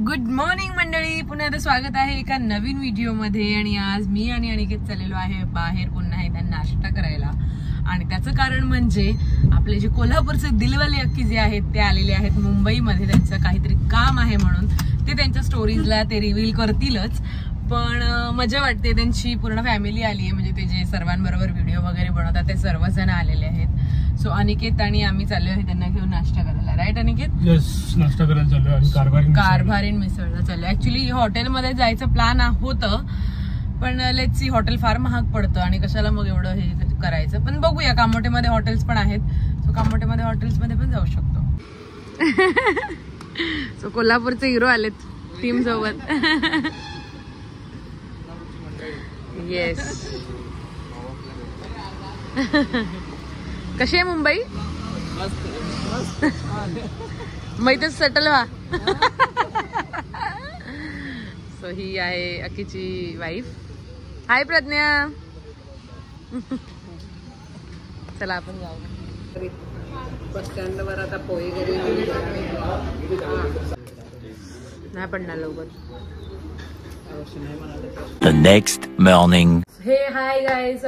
Good morning मंडळी, पुन्हा एकदा स्वागत आहे एका नवीन व्हिडिओ मध्ये. आणि आज मी आणि अनिकेत चाललेलो आहे बाहेर पुन्हा एकदा नाश्ता करायला. आणि त्याचं कारण म्हणजे आपले जे कोल्हापूरचे दिलवाले अक्की जे आहेत ते आलेले आहेत मुंबईमध्ये. त्यांचं काहीतरी काम आहे म्हणून ते त्यांच्या स्टोरीजला ते रिव्हील करतीलच. पण मजा वाटते, त्यांची पूर्ण फॅमिली आली आहे. म्हणजे ते जे सर्वांबरोबर व्हिडिओ वगैरे बनवतात ते सर्वजण आलेले आहेत. सो अनिकेत आणि आम्ही चाललो आहे त्यांना घेऊन नाश्ता करायला. राईट अनिकेत? येस, नाश्ता करायला चाललो आणि कारभारीन मिसळला चाललो. ऍक्च्युली हॉटेलमध्ये जायचं प्लॅन होतं, पण लेट्स सी, हॉटेल फार महाग पडतं आणि कशाला मग एवढं हे करायचं. पण बघूया, कामोठेमध्ये हॉटेल्स पण आहेत. सो कामोठेमध्ये हॉटेल्स मध्ये पण जाऊ शकतो. सो कोल्हापूरचे हिरो आलेत टीम सोबत. येस. कशी आहे मुंबई? मग इथेच सेटल व्हा. सो ही आहे अक्कीची वाईफ. हाय प्रज्ञा. चला आपण जाऊ बस स्टँड वर. आता पोहे घरी नाही पडणार लवकर. The next morning. हे हाय गाईज,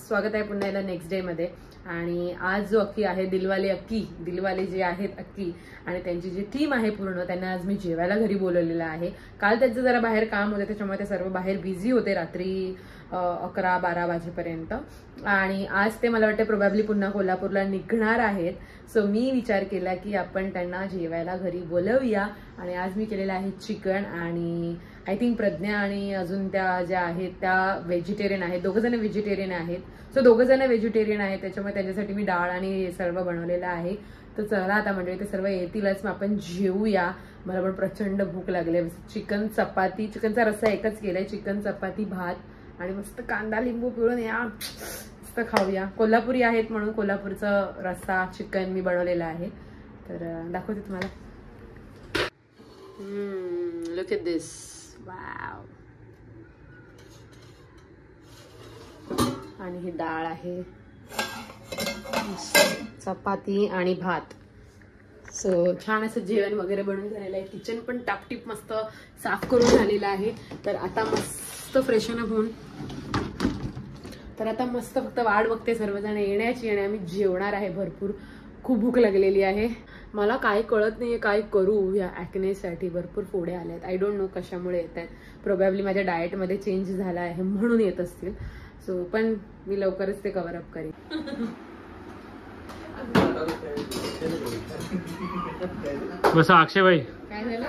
स्वागत आहे पुन्हा एकदा नेक्स्ट डे मध्ये. आणि आज जो अक्की आहे, दिलवाले जे आहेत अक्की आणि त्यांची जी टीम आहे पूर्ण, त्यांना आज मी जेवायला घरी बोलवलेलं आहे. काल त्यांचं जरा बाहेर काम होतं, त्याच्यामुळे ते सर्व बाहेर बिझी होते रात्री 11-12 वाजेपर्यंत. आणि आज ते मला वाटतं प्रोबॅबली पुन्हा कोल्हापूरला निघणार आहेत. सो मी विचार केला की आपण त्यांना जेवायला घरी बोलवूया. आणि आज मी केलेलं आहे चिकन. आणि आय थिंक प्रज्ञा आणि अजून त्या ज्या आहेत त्या व्हेजिटेरियन आहेत. दोघं जण व्हेजिटेरियन आहेत. सो दोघं जण व्हेजिटेरियन आहेत, त्याच्यामुळे त्यांच्यासाठी मी डाळ आणि सर्व बनवलेलं आहे. तर चला आता म्हणजे ते सर्व येतीलच, मग आपण जेवूया. मला पण प्रचंड भूक लागली. चिकन चपाती, चिकनचा रस्सा एकच केलाय, चिकन चपाती भात आणि मस्त कांदा लिंबू पिळून या मस्त खाऊया. कोल्हापुरी आहेत म्हणून कोल्हापूरचं रस्सा चिकन मी बनवलेलं आहे. तर दाखवते तुम्हाला. Look at this. वाव. आणि ही डाळ आहे, चपाती आणि भात. सो छान असं जेवण वगैरे बनवून झालेलं आहे. किचन पण टापटीप मस्त साफ करून झालेलं आहे. तर आता मस्त फ्रेशन अप होऊन फक्त वाट बघते सर्वजण येण्याची आणि आम्ही जेवणार आहे. भरपूर खूप भूक लागलेली आहे. मला काय कळत नाहीये काय करू. या ॲक्नेसाठी भरपूर फोडे आले आहेत. आय डोंट नो कशामुळे येत आहेत. प्रोबॅबली माझ्या डाएटमध्ये चेंज झाला आहे म्हणून येत असतील. सो पण मी लवकरच ते कव्हर अप करेन. बस अक्षय भाई, काय झालं?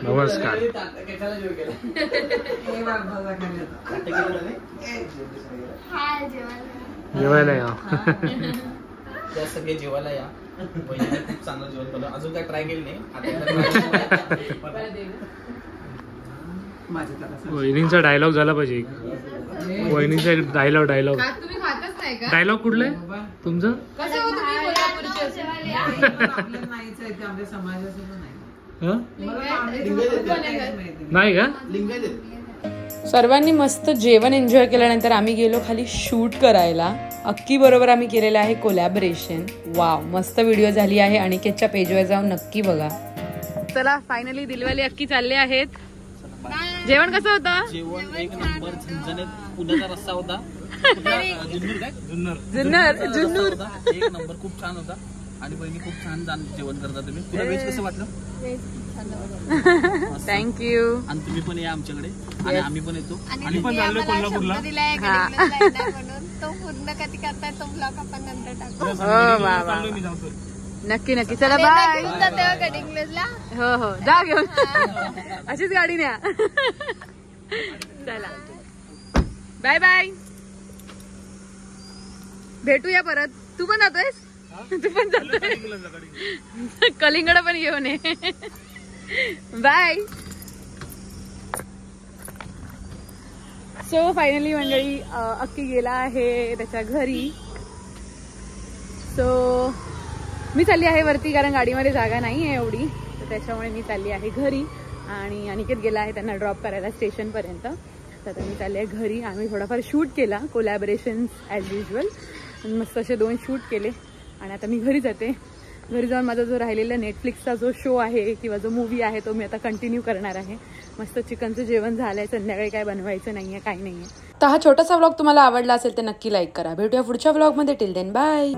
नमस्कार. जेवायला या. सगळे जेवायला या. खूप चांगलं जेवण बनव. अजून काय ट्राय केलं नाही. वहिनींचा डायलॉग झाला पाहिजे. वहिनींचा डायलॉग तुम्ही खातच नाही का? डायलॉग कुठलं आहे तुमचं? कसं होतं तुम्ही कोल्हापूरचे? नाही का? सर्वांनी मस्त जेवण एन्जॉय केल्यानंतर आम्ही गेलो खाली शूट करायला. अक्की बरोबर आम्ही केलेलं आहे कोलॅबरेशन. वाव, मस्त व्हिडिओ झाली आहे. अनिकेतच्या पेजवर जाऊन नक्की बघा. चला फायनली दिलवाले अक्की चालले आहेत. जेवण कसं होतं? जेवण एक नंबर, झणझणीत. पुण्याचा रस्सा होता. जुन्नर एक नंबर, खूप छान होता. आणि बहिणी खूप छान जेवण करता तुम्ही. तुला वेज कसं वाटलं? थँक्यू. आणि तुम्ही पण या आमच्याकडे आणि आम्ही पण येतो. आणि पण चाललो कोल्हापूरला. तो पूर्ण कधी करताय तो ब्लॉग आपण नंतर टाकू. मी जातो. नक्की नक्की. चला बाय. गडिंग्लजला. हो जा घेऊन. अशीच गाडी न्या. चला बाय बाय. भेटूया परत. तू पण जातोयस? तू पण जातोय? कलिंगड पण घेऊन ये. बाय. सो फायनली मंडळी अक्की गेला आहे त्याच्या घरी. सो मी चालली आहे वरती, कारण गाडीमध्ये जागा नाही आहे एवढी. तर त्याच्यामुळे मी चालली आहे घरी. आणि अनिकेत गेला आहे त्यांना ड्रॉप करायला स्टेशनपर्यंत. तर मी चालली आहे घरी. आम्ही थोडाफार शूट केला, कोलॅबरेशन्स ॲज युजल. मस्त असे 2 शूट केले आणि आता मी घरी जाते. घरी जाऊन माझा जो राहिलेला नेटफ्लिक्सचा जो शो आहे किंवा जो मूवी आहे तो मी आता कंटिन्यू करणार आहे. मस्त चिकनचं जेवण झालंय, संध्याकाळी काय बनवायचं नाहीये, काही नाहीये. तर हा छोटासा व्लॉग तुम्हाला आवडला असेल तर नक्की लाईक करा. भेटूया पुढच्या व्लॉगमध्ये. Till then bye.